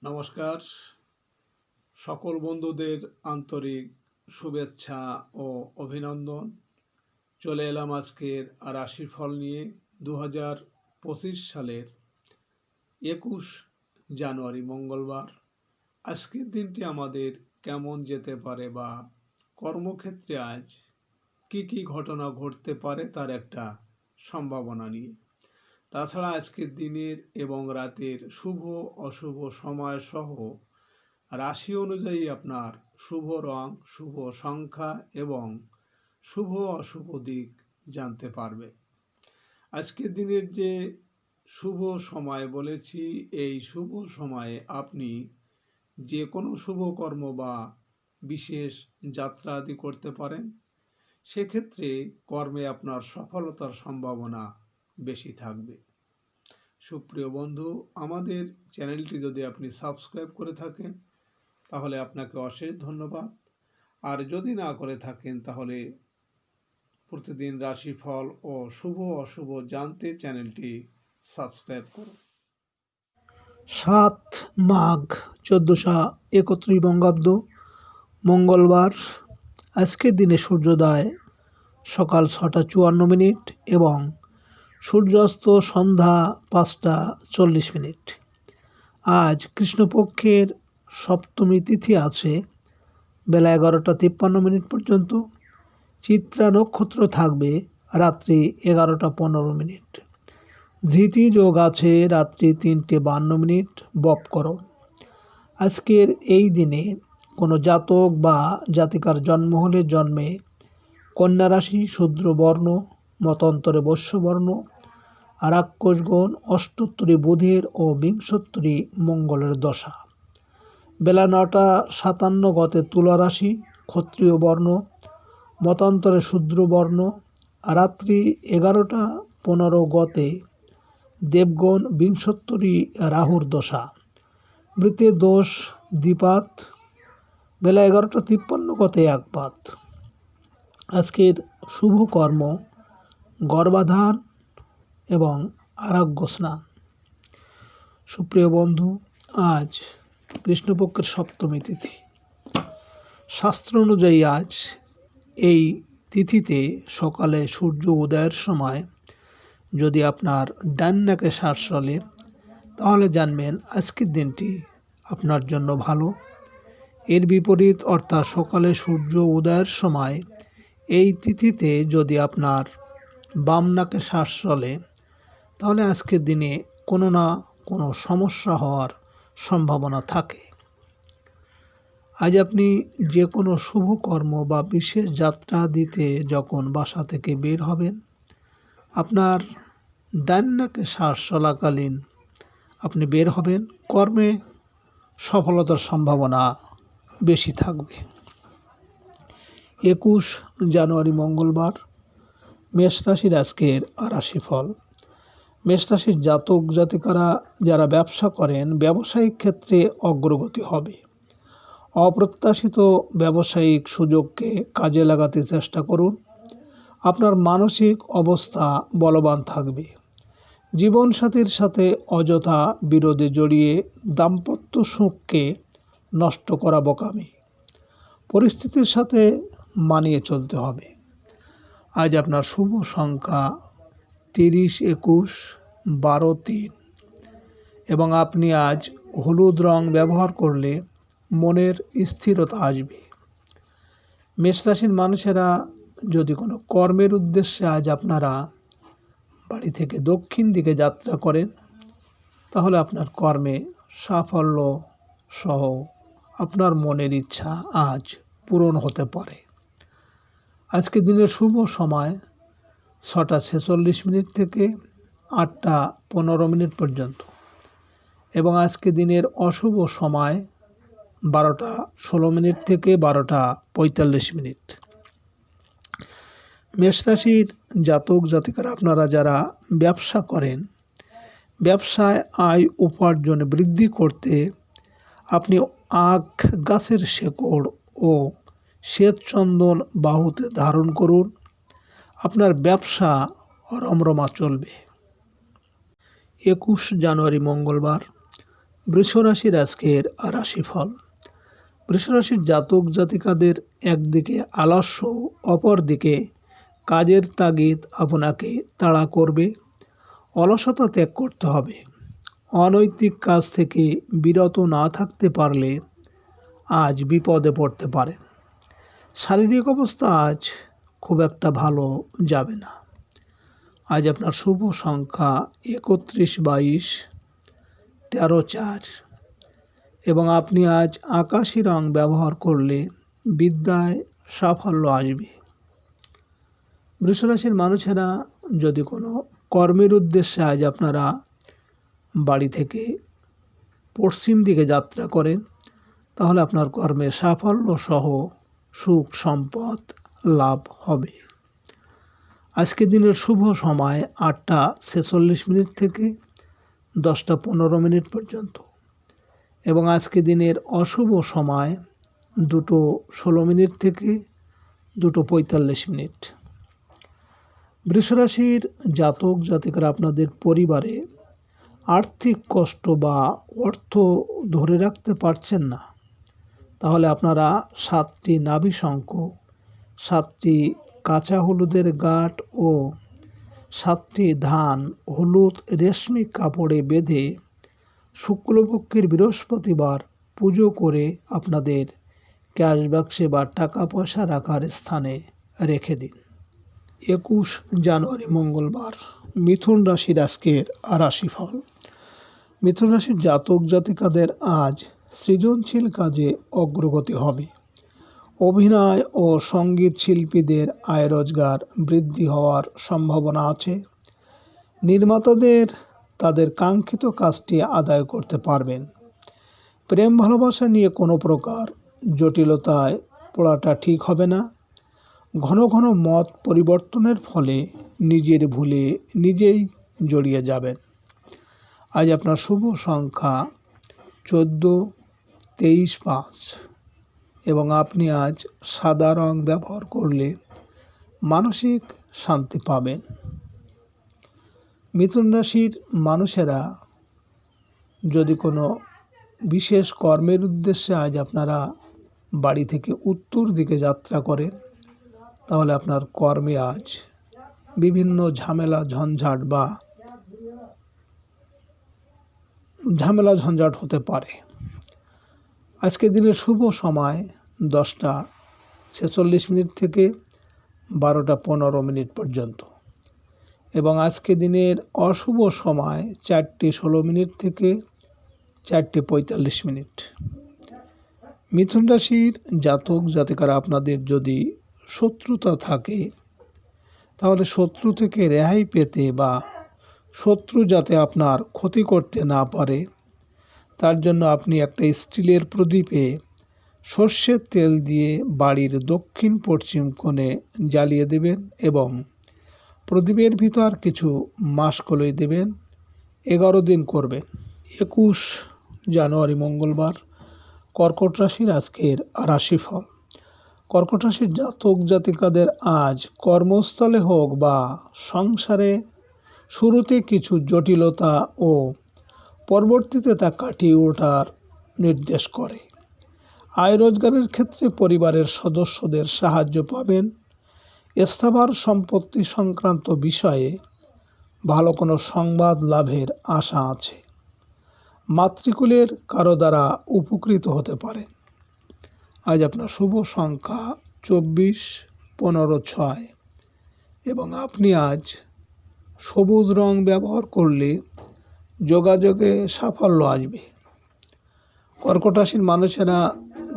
নমস্কার, সকল বন্ধুদের আন্তরিক শুভেচ্ছা ও অভিনন্দন। চলে এলাম আজকের রাশিফল নিয়ে 2025 সালের 21 জানুয়ারি মঙ্গলবার। আজকের দিনটি আমাদের কেমন যেতে পারে বা কর্মক্ষেত্রে আজ কি ঘটনা ঘটতে পারে তার একটা সম্ভাবনা নিয়ে। তাছাড়া আজকের দিনের এবং রাতের শুভ অশুভ সময় সহ রাশি অনুযায়ী আপনার শুভ রং, শুভ সংখ্যা এবং শুভ অশুভ দিক জানতে পারবে। আজকের দিনের যে শুভ সময় বলেছি, এই শুভ সময়ে আপনি যে কোনো শুভ কর্ম বা বিশেষ যাত্রা আদি করতে পারেন। সেক্ষেত্রে কর্মে আপনার সফলতার সম্ভাবনা বেশি থাকবে। সুপ্রিয় বন্ধু, আমাদের চ্যানেলটি যদি আপনি সাবস্ক্রাইব করে থাকেন তাহলে আপনাকে অশেষ ধন্যবাদ। আর যদি না করে থাকেন তাহলে প্রতিদিন রাশিফল ও শুভ অশুভ জানতে চ্যানেলটি সাবস্ক্রাইব করুন। 7 মাঘ 1431 বঙ্গাব্দ মঙ্গলবার। আজকের দিনে সূর্যোদয় সকাল 6:54 এবং সূর্যাস্ত সন্ধ্যা 5:40। আজ কৃষ্ণপক্ষের সপ্তমী তিথি আছে বেলা 11:53 পর্যন্ত। চিত্রা নক্ষত্র থাকবে রাত্রি 11:15। ধৃতি যোগ আছে রাত্রি 3:52 বপকরণ। আজকের এই দিনে কোনো জাতক বা জাতিকার জন্ম হলে জন্মে কন্যা রাশি, শূদ্র বর্ণ, মতান্তরে বৈশ্য বর্ণ, রাক্ষসগণ, অষ্টোত্তরী বুধের ও বিংশোত্তরী মঙ্গলের দশা। বেলা 9:57 গতে তুলা রাশি, ক্ষত্রিয় বর্ণ, মতান্তরে শূদ্র বর্ণ, রাত্রি 11:15 গতে দেবগণ, বিংশোত্তরী রাহুর দশা। মৃতের দোষ দ্বিপাত, বেলা 11:53 গতে একপাত। আজকের শুভ কর্ম গর্ভাধান এবং আরোগ্য স্নান। সুপ্রিয় বন্ধু, আজ কৃষ্ণপক্ষের সপ্তমী তিথি। শাস্ত্র অনুযায়ী আজ এই তিথিতে সকালে সূর্য উদয়ের সময় যদি আপনার ডান নাকে শ্বাস চলে তাহলে জানবেন আজকের দিনটি আপনার জন্য ভালো। এর বিপরীত অর্থাৎ সকালে সূর্য উদয়ের সময় এই তিথিতে যদি আপনার বাম নাকে শ্বাস চলে তাহলে আজকের দিনে কোনো না কোনো সমস্যা হওয়ার সম্ভাবনা থাকে। আজ আপনি যে কোনো শুভ কর্ম বা বিশেষ যাত্রা দিতে যখন বাসা থেকে বের হবেন, আপনার ডান নাকে শ্বাস চলাকালীন আপনি বের হবেন, কর্মে সফলতার সম্ভাবনা বেশি থাকবে। 21 জানুয়ারি মঙ্গলবার। মেষ রাশির আজকের রাশিফল। মেষ রাশির জাতক জাতিকারা যারা ব্যবসা করেন, ব্যবসায়িক ক্ষেত্রে অগ্রগতি হবে। অপ্রত্যাশিত ব্যবসায়িক সুযোগকে কাজে লাগাতে চেষ্টা করুন। আপনার মানসিক অবস্থা বলবান থাকবে। জীবনসাথীর সাথে অযথা বিরোধে জড়িয়ে দাম্পত্য সুখকে নষ্ট করা বোকামি। পরিস্থিতির সাথে মানিয়ে চলতে হবে। আজ আপনার শুভ সংখ্যা 30, 21, 12, 3 এবং আপনি আজ হলুদ রং ব্যবহার করলে মনের স্থিরতা আসবে। মেষ রাশির মানুষেরা যদি কোনো কর্মের উদ্দেশ্যে আজ আপনারা বাড়ি থেকে দক্ষিণ দিকে যাত্রা করেন তাহলে আপনার কর্মে সাফল্য সহ আপনার মনের ইচ্ছা আজ পূরণ হতে পারে। আজকে দিনের শুভ সময় 6:46 থেকে 8:15 পর্যন্ত এবং আজকে দিনের অশুভ সময় 12:16 থেকে 12:45। মেষ রাশির জাতক জাতিকারা আপনারা যারা ব্যবসা করেন, ব্যবসায় আয় উপার্জন বৃদ্ধি করতে আপনি আখ গাছের শেকড় ও শ্বেতচন্দন বাহুতে ধারণ করুন। আপনার ব্যবসা রমরমা চলবে। 21 জানুয়ারি মঙ্গলবার। বৃষ রাশির আজকের রাশিফল। বৃষ রাশির জাতক জাতিকাদের একদিকে আলস্য, অপরদিকে কাজের তাগিদ আপনাকে তাড়া করবে। অলসতা ত্যাগ করতে হবে। অনৈতিক কাজ থেকে বিরত না থাকতে পারলে আজ বিপদে পড়তে পারেন। শারীরিক অবস্থা আজ খুব একটা ভালো যাবে না। আজ আপনার শুভ সংখ্যা 31, 22, 13, 4 এবং আপনি আজ আকাশি রং ব্যবহার করলে বিদ্যায় সাফল্য আসবে। বৃষরাশির মানুষেরা যদি কোনো কর্মের উদ্দেশ্যে আজ আপনারা বাড়ি থেকে পশ্চিম দিকে যাত্রা করেন, তাহলে আপনার কর্মে সাফল্য সহ সুখ সম্পদ লাভ হবে। আজকে দিনের শুভ সময় 8টা 46 থেকে 10টা 15 পর্যন্ত এবং আজকে দিনের অশুভ সময় 2টো 16 থেকে 2টো 45। বৃষরাশির জাতক জাতিকারা আপনাদের পরিবারে আর্থিক কষ্ট বা অর্থ ধরে রাখতে পারছেন না, তাহলে আপনারা 7টি নাভি শঙ্খ, 7টি কাঁচা হলুদের গাঁট ও 7টি ধান হলুদ রেশমি কাপড়ে বেঁধে শুক্লপক্ষের বৃহস্পতিবার পুজো করে আপনাদের ক্যাশ বাক্সে বা টাকা পয়সা রাখার স্থানে রেখে দিন। 21 জানুয়ারি মঙ্গলবার মিথুন রাশির আজকের রাশিফল। মিথুন রাশির জাতক জাতিকাদের আজ সৃজনশীল কাজে অগ্রগতি হবে। অভিনয় ও সঙ্গীত শিল্পীদের আয় রোজগার বৃদ্ধি হওয়ার সম্ভাবনা আছে। নির্মাতাদের তাদের কাঙ্ক্ষিত কাজটি আদায় করতে পারবেন। প্রেম ভালোবাসা নিয়ে কোনো প্রকার জটিলতায় পড়াটা ঠিক হবে না। ঘন ঘন মত পরিবর্তনের ফলে নিজের ভুলে নিজেই জড়িয়ে যাবেন। আজ আপনার শুভ সংখ্যা 14, 23, 5 এবং আপনি আজ সাদা রং ব্যবহার করলে মানসিক শান্তি পাবেন। মিথুন রাশির মানুষেরা যদি কোনো বিশেষ কর্মের উদ্দেশ্যে আজ আপনারা বাড়ি থেকে উত্তর দিকে যাত্রা করেন, তাহলে আপনার কর্মে আজ বিভিন্ন ঝামেলা ঝঞ্ঝাট হতে পারে। আজকে দিনের শুভ সময় 10টা 46 থেকে 12টা 15 পর্যন্ত এবং আজকে দিনের অশুভ সময় 4টে 16 থেকে 4টে 45। মিথুন রাশির জাতক জাতিকারা আপনাদের যদি শত্রুতা থাকে, তাহলে শত্রু থেকে রেহাই পেতে বা শত্রু যাতে আপনার ক্ষতি করতে না পারে, তার জন্য আপনি একটা স্টিলের প্রদীপে সর্ষের তেল দিয়ে বাড়ির দক্ষিণ পশ্চিম কোণে জ্বালিয়ে দেবেন এবং প্রদীপের ভিতর কিছু মাসকলাই দেবেন। 11 দিন করবেন। 21 জানুয়ারি মঙ্গলবার কর্কট রাশির আজকের রাশিফল। কর্কট রাশির জাতক জাতিকাদের আজ কর্মস্থলে হোক বা সংসারে শুরুতে কিছু জটিলতা ও পরবর্তীতে তা কাটিয়ে ওঠার নির্দেশ করে। আয় রোজগারের ক্ষেত্রে পরিবারের সদস্যদের সাহায্য পাবেন। স্থাবর সম্পত্তি সংক্রান্ত বিষয়ে ভালো কোনো সংবাদ লাভের আশা আছে। মাতৃকুলের কারো দ্বারা উপকৃত হতে পারেন। আজ আপনার শুভ সংখ্যা 24, 15, 6 এবং আপনি আজ সবুজ রং ব্যবহার করলে যোগাযোগে সাফল্য আসবে। কর্কট রাশির মানুষেরা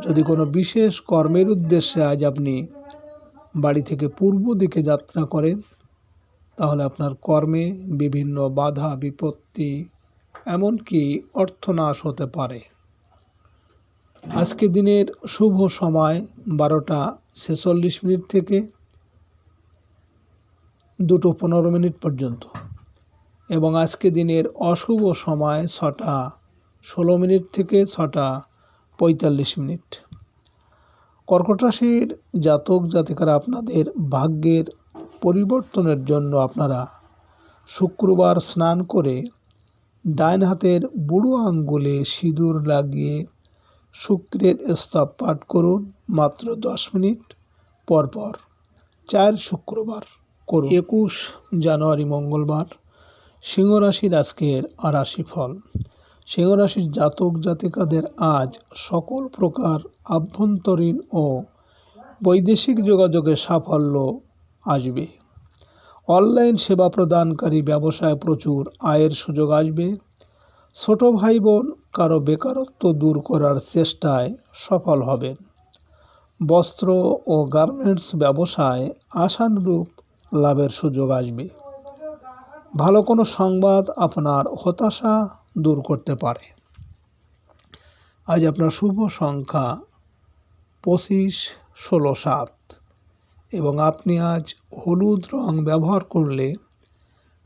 যদি কোনো বিশেষ কর্মের উদ্দেশ্যে আজ আপনি বাড়ি থেকে পূর্ব দিকে যাত্রা করেন, তাহলে আপনার কর্মে বিভিন্ন বাধা বিপত্তি এমনকি অর্থনাশ হতে পারে। আজকে দিনের শুভ সময় 12টা 46 থেকে 2টো 15 পর্যন্ত এবং আজকে দিনের অশুভ সময় 6টা 16 থেকে 6টা 45। কর্কট রাশির জাতক জাতিকারা আপনাদের ভাগ্যের পরিবর্তনের জন্য আপনারা শুক্রবার স্নান করে ডান হাতের বুড়ো আঙ্গুলে সিঁদুর লাগিয়ে শুক্রের স্তব পাঠ করুন মাত্র 10 মিনিট পর পর 4 শুক্রবার করুন। 21 জানুয়ারি মঙ্গলবার, সিংহ রাশির আজকের রাশিফল। সিংহ রাশির জাতক জাতিকাদের আজ সকল প্রকার আভ্যন্তরীণ ও বৈদেশিক যোগাযোগে সাফল্য আসবে। অনলাইন সেবা প্রদানকারী ব্যবসায় প্রচুর আয়ের সুযোগ আসবে। ছোট ভাই বোন কারো বেকারত্ব দূর করার চেষ্টায় সফল হবেন। বস্ত্র ও গার্মেন্টস ব্যবসায় আশানুরূপ লাভের সুযোগ আসবে। ভালো কোনো সংবাদ আপনার হতাশা দূর করতে পারে। আজ আপনার শুভ সংখ্যা 25, 16, 7 এবং আপনি আজ হলুদ রং ব্যবহার করলে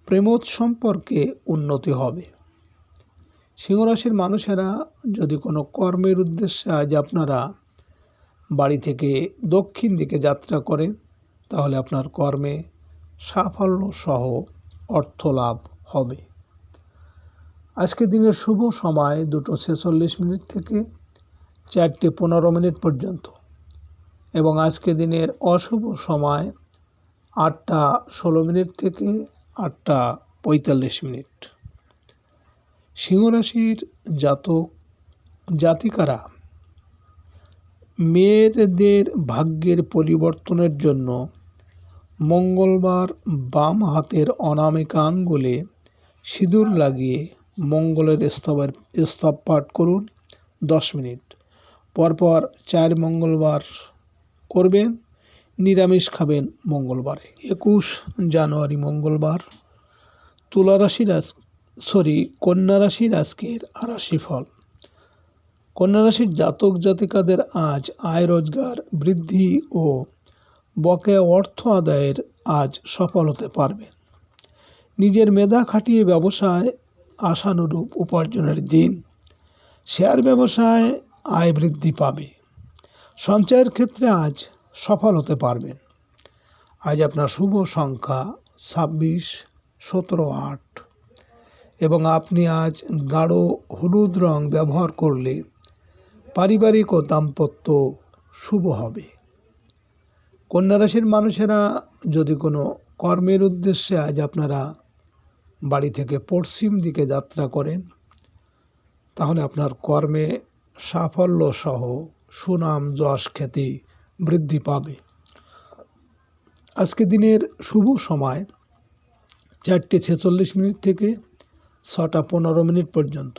প্রেমোদ সম্পর্কে উন্নতি হবে। সিংহরাশির মানুষেরা যদি কোনো কর্মের উদ্দেশ্যে আজ আপনারা বাড়ি থেকে দক্ষিণ দিকে যাত্রা করেন, তাহলে আপনার কর্মে সাফল্য সহ অর্থ লাভ হবে। আজকে দিনের শুভ সময় 2:46 থেকে 4:15 পর্যন্ত এবং আজকে দিনের অশুভ সময় 8:16 থেকে 8:45। সিংহরাশির জাতক জাতিকারা মেয়েদের ভাগ্যের পরিবর্তনের জন্য মঙ্গলবার বাম হাতের অনামিকা আঙ্গুলে সিঁদুর লাগিয়ে মঙ্গলের স্তব পাঠ করুন 10 মিনিট পরপর 4 মঙ্গলবার করবেন। নিরামিষ খাবেন মঙ্গলবারে। 21 জানুয়ারি মঙ্গলবার, কন্যা রাশির আজকের রাশিফল। কন্যা রাশির জাতক জাতিকাদের আজ আয় রোজগার বৃদ্ধি ও বকেয়া অর্থ আদায়ের আজ সফল হতে পারবেন। নিজের মেধা খাটিয়ে ব্যবসায় আশানুরূপ উপার্জনের দিন। শেয়ার ব্যবসায় আয় বৃদ্ধি পাবে। সঞ্চয়ের ক্ষেত্রে আজ সফল হতে পারবেন। আজ আপনার শুভ সংখ্যা 26, 17, 8 এবং আপনি আজ গাঢ় হলুদ রং ব্যবহার করলে পারিবারিক ও দাম্পত্য শুভ হবে। কন্যা রাশির মানুষেরা যদি কোনো কর্মের উদ্দেশ্যে আজ আপনারা বাড়ি থেকে পশ্চিম দিকে যাত্রা করেন, তাহলে আপনার কর্মে সাফল্য সহ সুনাম যশ খ্যাতি বৃদ্ধি পাবে। আজকে দিনের শুভ সময় 4:46 থেকে 6:15 পর্যন্ত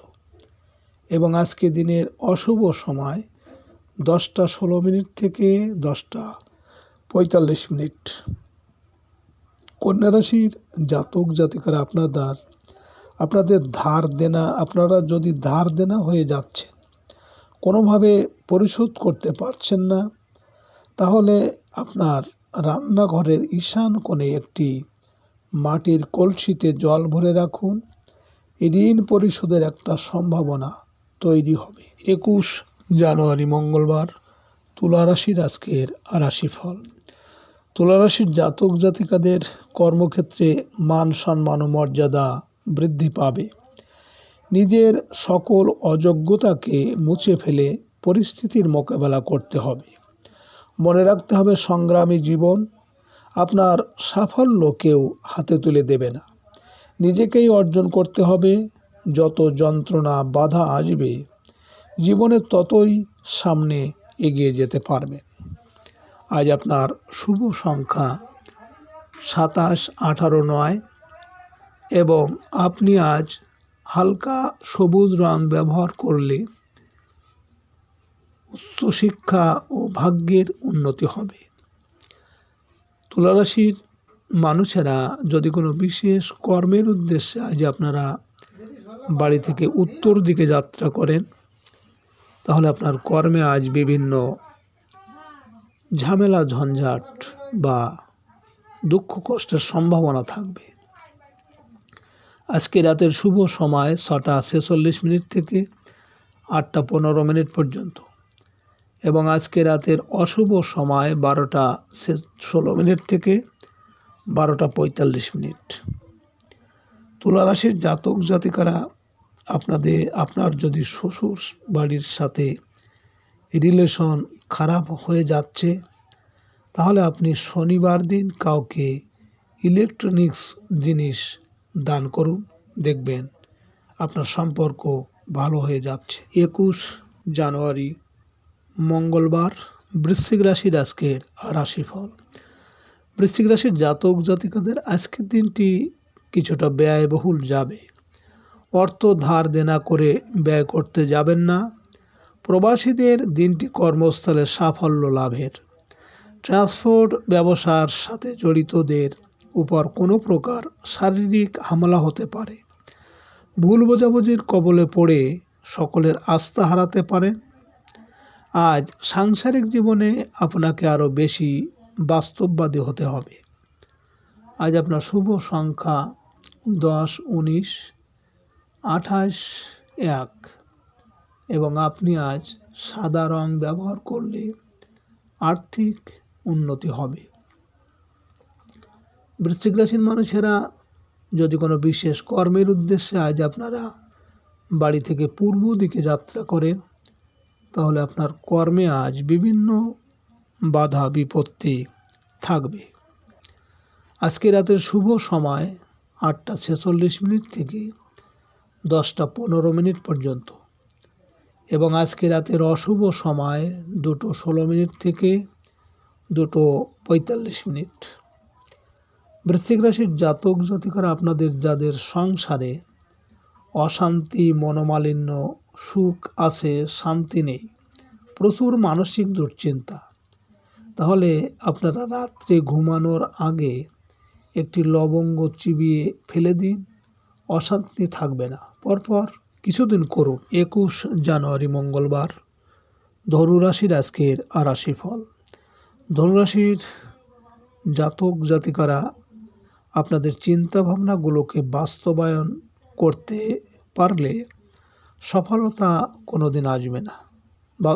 এবং আজকে দিনের অশুভ সময় 10:16 থেকে 10:45। কন্যা রাশির জাতক জাতিকারা আপনারা যদি ধার দেনা হয়ে যাচ্ছেন, কোনোভাবে পরিশোধ করতে পারছেন না, তাহলে আপনার রান্নাঘরের ঈশান কোণে একটি মাটির কলসিতে জল ভরে রাখুন। ঋণ পরিশোধের একটা সম্ভাবনা তৈরি হবে। 21 জানুয়ারি মঙ্গলবার, তুলা রাশির আজকের রাশিফল। তুলা রাশির জাতক জাতিকাদের কর্মক্ষেত্রে মান সম্মান ও মর্যাদা বৃদ্ধি পাবে। নিজের সকল অযোগ্যতাকে মুছে ফেলে পরিস্থিতির মোকাবেলা করতে হবে। মনে রাখতে হবে, সংগ্রামী জীবন, আপনার সাফল্য কেউ হাতে তুলে দেবে না, নিজেকেই অর্জন করতে হবে। যত যন্ত্রণা বাধা আসবে, জীবনে ততই সামনে এগিয়ে যেতে পারবেন। আজ আপনার শুভ সংখ্যা 27, 18, 9 এবং আপনি আজ হালকা সবুজ রং ব্যবহার করলে উচ্চশিক্ষা ও ভাগ্যের উন্নতি হবে। তুলা রাশির মানুষেরা যদি কোনো বিশেষ কর্মের উদ্দেশ্যে আজ আপনারা বাড়ি থেকে উত্তর দিকে যাত্রা করেন, তাহলে আপনার কর্মে আজ বিভিন্ন ঝামেলা ঝঞ্ঝাট বা দুঃখ কষ্টের সম্ভাবনা থাকবে। আজকে রাতের শুভ সময় 6:46 থেকে 8:15 পর্যন্ত এবং আজকে রাতের অশুভ সময় 12:16 থেকে 12:45। তুলা রাশির জাতক জাতিকারা আপনার যদি শ্বশুর বাড়ির সাথে রিলেশন খারাপ হয়ে যাচ্ছে, তাহলে আপনি শনিবার দিন কাউকে ইলেকট্রনিক্স জিনিস দান করুন, দেখবেন আপনার সম্পর্ক ভালো হয়ে যাচ্ছে। 21 জানুয়ারি মঙ্গলবার, বৃশ্চিক রাশির আজকের রাশিফল। বৃশ্চিক রাশির জাতক জাতিকাদের আজকের দিনটি কিছুটা ব্যয়বহুল যাবে। অর্থ ধার দেনা করে ব্যয় করতে যাবেন না। প্রবাসীদের দিনটি কর্মস্থলে সাফল্য লাভের। ট্রান্সপোর্ট ব্যবসার সাথে জড়িতদের উপর কোনো প্রকার শারীরিক হামলা হতে পারে। ভুল বোঝাবুঝির কবলে পড়ে সকলের আস্থা হারাতে পারেন। আজ সাংসারিক জীবনে আপনাকে আরও বেশি বাস্তববাদী হতে হবে। আজ আপনার শুভ সংখ্যা 10, 19, 28, 1 এবং আপনি আজ সাদা রং ব্যবহার করলে আর্থিক উন্নতি হবে। বৃশ্চিক রাশির মানুষেরা যদি কোনো বিশেষ কর্মের উদ্দেশ্যে আজ আপনারা বাড়ি থেকে পূর্ব দিকে যাত্রা করেন, তাহলে আপনার কর্মে আজ বিভিন্ন বাধা বিপত্তি থাকবে। আজকে রাতের শুভ সময় 8টা 46 থেকে 10টা 15 পর্যন্ত এবং আজকে রাতের অশুভ সময় 2টো 16 থেকে 2টো 45। বৃশ্চিক রাশির জাতক জাতিকারা আপনাদের যাদের সংসারে অশান্তি, মনোমালিন্য, সুখ আছে শান্তি নেই, প্রচুর মানসিক দুশ্চিন্তা, তাহলে আপনারা রাত্রে ঘুমানোর আগে একটি লবঙ্গ চিবিয়ে ফেলে দিন, অশান্তি থাকবে না। পরপর কিছুদিন করুন। 21 জানুয়ারি মঙ্গলবার, ধনুরাশির আজকের রাশিফল। ধনুরাশির জাতক জাতিকারা আপনাদের চিন্তাভাবনাগুলোকে বাস্তবায়ন করতে পারলে সফলতা কোনোদিন আসবে না, বা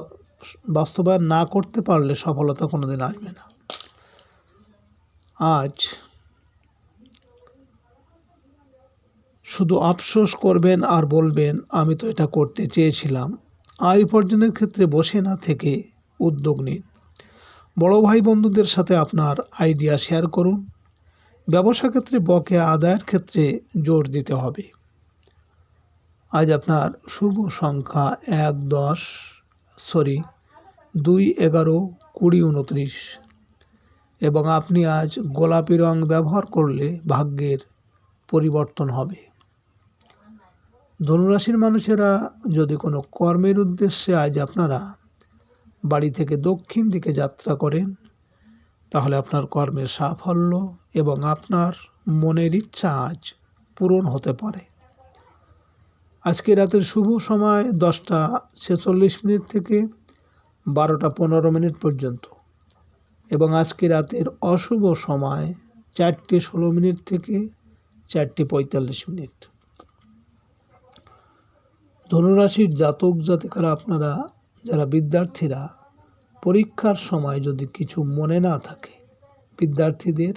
বাস্তবায়ন না করতে পারলে সফলতা কোনোদিন আসবে না। আজ শুধু আফসোস করবেন আর বলবেন আমি তো এটা করতে চেয়েছিলাম। আয় উপার্জনের ক্ষেত্রে বসে না থেকে উদ্যোগ নিন। বড় ভাই বন্ধুদের সাথে আপনার আইডিয়া শেয়ার করুন। ব্যবসা ক্ষেত্রে বকেয়া আদায়ের ক্ষেত্রে জোর দিতে হবে। আজ আপনার শুভ সংখ্যা 2, 11, 20, 29 এবং আপনি আজ গোলাপি রং ব্যবহার করলে ভাগ্যের পরিবর্তন হবে। ধনুরাশির মানুষেরা যদি কোনো কর্মের উদ্দেশ্যে আজ আপনারা বাড়ি থেকে দক্ষিণ দিকে যাত্রা করেন, তাহলে আপনার কর্মের সাফল্য এবং আপনার মনের ইচ্ছা আজ পূরণ হতে পারে। আজকে রাতের শুভ সময় 10টা 46 থেকে 12টা 15 পর্যন্ত এবং আজকে রাতের অশুভ সময় 4টে 16 থেকে 4টে 45। ধনুরাশির জাতক জাতিকারা আপনারা যারা বিদ্যার্থীরা পরীক্ষার সময় যদি কিছু মনে না থাকে বিদ্যার্থীদের,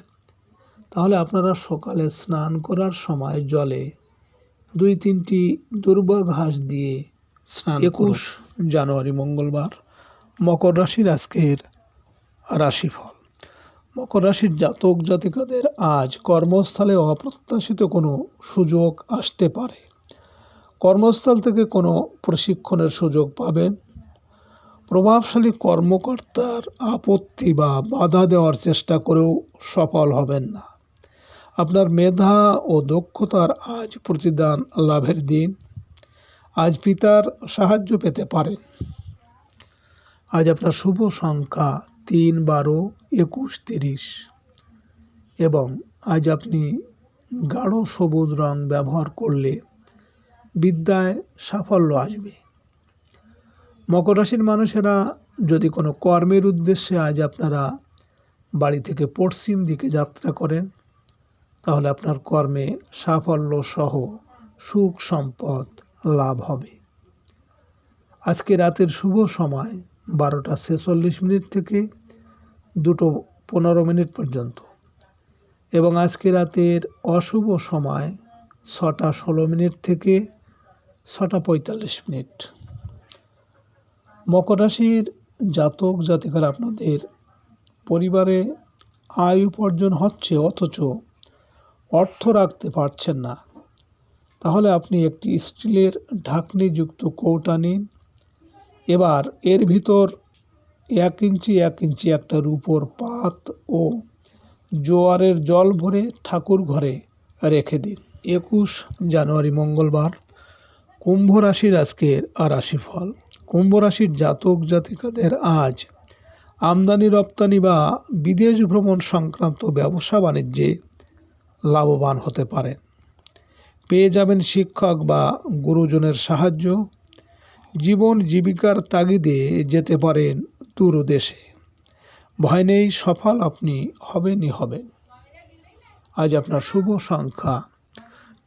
তাহলে আপনারা সকালে স্নান করার সময় জলে 2-3টি দুর্বা ঘাস দিয়ে স্নান। 21 জানুয়ারি মঙ্গলবার, মকর রাশির আজকের রাশিফল। মকর রাশির জাতক জাতিকাদের আজ কর্মস্থলে অপ্রত্যাশিত কোনো সুযোগ আসতে পারে। কর্মস্থল থেকে কোনো প্রশিক্ষণের সুযোগ পাবেন। প্রভাবশালী কর্মকর্তার আপত্তি বা বাধা দেওয়ার চেষ্টা করেও সফল হবেন না। আপনার মেধা ও দক্ষতার আজ প্রতিদান লাভের দিন। আজ পিতার সাহায্য পেতে পারেন। আজ আপনার শুভ সংখ্যা 3, 12, 21, 30 এবং আজ আপনি গাঢ় সবুজ রং ব্যবহার করলে বিদ্যায় সাফল্য আসবে। মকর রাশির মানুষেরা যদি কোনো কর্মের উদ্দেশ্যে আজ আপনারা বাড়ি থেকে পশ্চিম দিকে যাত্রা করেন, তাহলে আপনার কর্মে সাফল্য সহ সুখ সম্পদ লাভ হবে। আজকে রাতের শুভ সময় 12টা 46 থেকে 2টো 15 পর্যন্ত এবং আজকে রাতের অশুভ সময় 6টা 16 থেকে 6:45। মকর রাশির জাতক জাতিকারা, আপনাদের পরিবারে আয় উপার্জন হচ্ছে অথচ অর্থ রাখতে পারছেন না, তাহলে আপনি একটি স্টিলের ঢাকনিযুক্ত কৌটা নিন। এবার এর ভিতর 1 ইঞ্চি 1 ইঞ্চি একটা রূপোর পাত ও জোয়ারের জল ভরে ঠাকুর ঘরে রেখে দিন। 21 জানুয়ারি মঙ্গলবার, কুম্ভ রাশির আজকের রাশিফল। কুম্ভ রাশির জাতক জাতিকাদের আজ আমদানি রপ্তানি বা বিদেশ ভ্রমণ সংক্রান্ত ব্যবসা বাণিজ্যে লাভবান হতে পারেন। পেয়ে যাবেন শিক্ষক বা গুরুজনের সাহায্য। জীবন জীবিকার তাগিদে যেতে পারেন দূর দেশে। ভয় নেই, সফল আপনি হবেনই হবেন। আজ আপনার শুভ সংখ্যা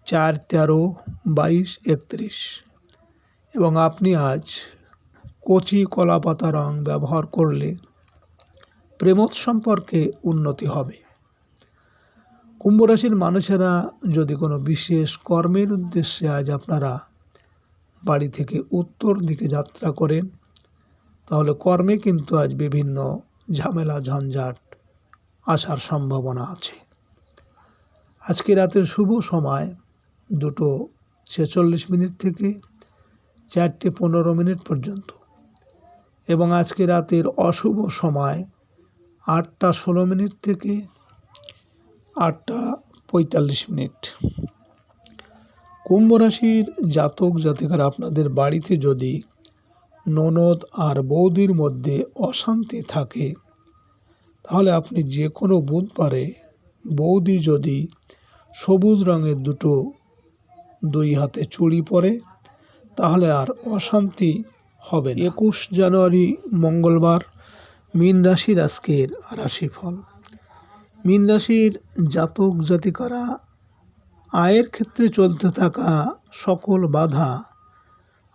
4, 13, 22, 31 এবং আপনি আজ কচি কলাপাতা রং ব্যবহার করলে প্রেমোৎ সম্পর্কে উন্নতি হবে। কুম্ভ রাশির মানুষেরা যদি কোনো বিশেষ কর্মের উদ্দেশ্যে আজ আপনারা বাড়ি থেকে উত্তর দিকে যাত্রা করেন, তাহলে কর্মে কিন্তু আজ বিভিন্ন ঝামেলা ঝঞ্ঝাট আসার সম্ভাবনা আছে। আজকে রাতের শুভ সময় 2:46 থেকে 4:15 পর্যন্ত এবং আজকে রাতের অশুভ সময় 8:16 থেকে 8:45। কুম্ভ রাশির জাতক জাতিকারা, আপনাদের বাড়িতে যদি ননদ আর বৌদির মধ্যে অশান্তি থাকে, তাহলে আপনি যে কোনো বুধবারে বৌদি যদি সবুজ রঙের 2 হাতে চুড়ি পরে, তাহলে আর অশান্তি হবে না। 21 জানুয়ারি মঙ্গলবার, মীন রাশির আজকের রাশিফল। মীন রাশির জাতক জাতিকারা আয়ের ক্ষেত্রে চলতে থাকা সকল বাধা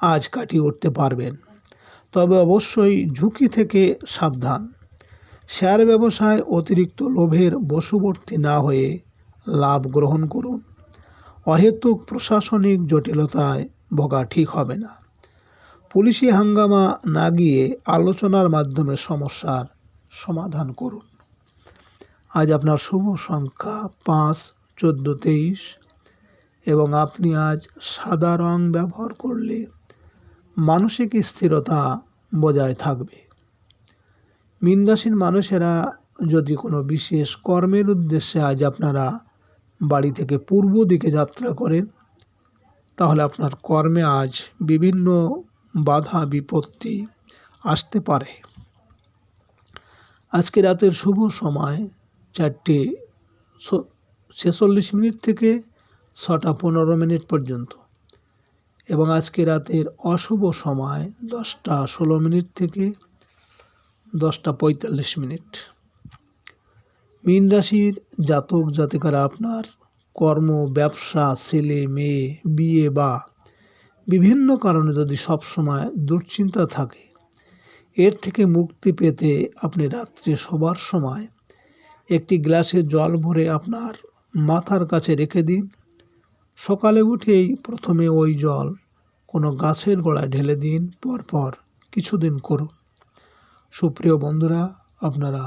আজ কাটিয়ে উঠতে পারবেন, তবে অবশ্যই ঝুঁকি থেকে সাবধান। শেয়ার ব্যবসায় অতিরিক্ত লোভের বশবর্তী না হয়ে লাভ গ্রহণ করুন। অহেতুক প্রশাসনিক জটিলতায় ভোগা ঠিক হবে না। পুলিশি হাঙ্গামা না গিয়ে আলোচনার মাধ্যমে সমস্যার সমাধান করুন। আজ আপনার শুভ সংখ্যা 5, 14, 23 এবং আপনি আজ সাদা রং ব্যবহার করলে মানসিক স্থিরতা বজায় থাকবে। মীন রাশির মানুষেরা যদি কোনো বিশেষ কর্মের উদ্দেশ্যে আজ আপনারা বাড়ি থেকে পূর্ব দিকে যাত্রা করেন, তাহলে আপনার কর্মে আজ বিভিন্ন বাধা বিপত্তি আসতে পারে। আজকে রাতের শুভ সময় 4:46 থেকে 6:15 পর্যন্ত এবং আজকে রাতের অশুভ সময় 10:16 থেকে 10:45। মীন রাশির জাতক জাতিকারা, আপনার কর্ম, ব্যবসা, ছেলে মেয়ে, বিয়ে বা বিভিন্ন কারণে যদি সবসময় দুশ্চিন্তা থাকে, এর থেকে মুক্তি পেতে আপনি রাত্রে শোবার সময় একটি গ্লাসে জল ভরে আপনার মাথার কাছে রেখে দিন। সকালে উঠেই প্রথমে ওই জল কোনো গাছের গোড়ায় ঢেলে দিন, পরপর কিছুদিন করুন। সুপ্রিয় বন্ধুরা, আপনারা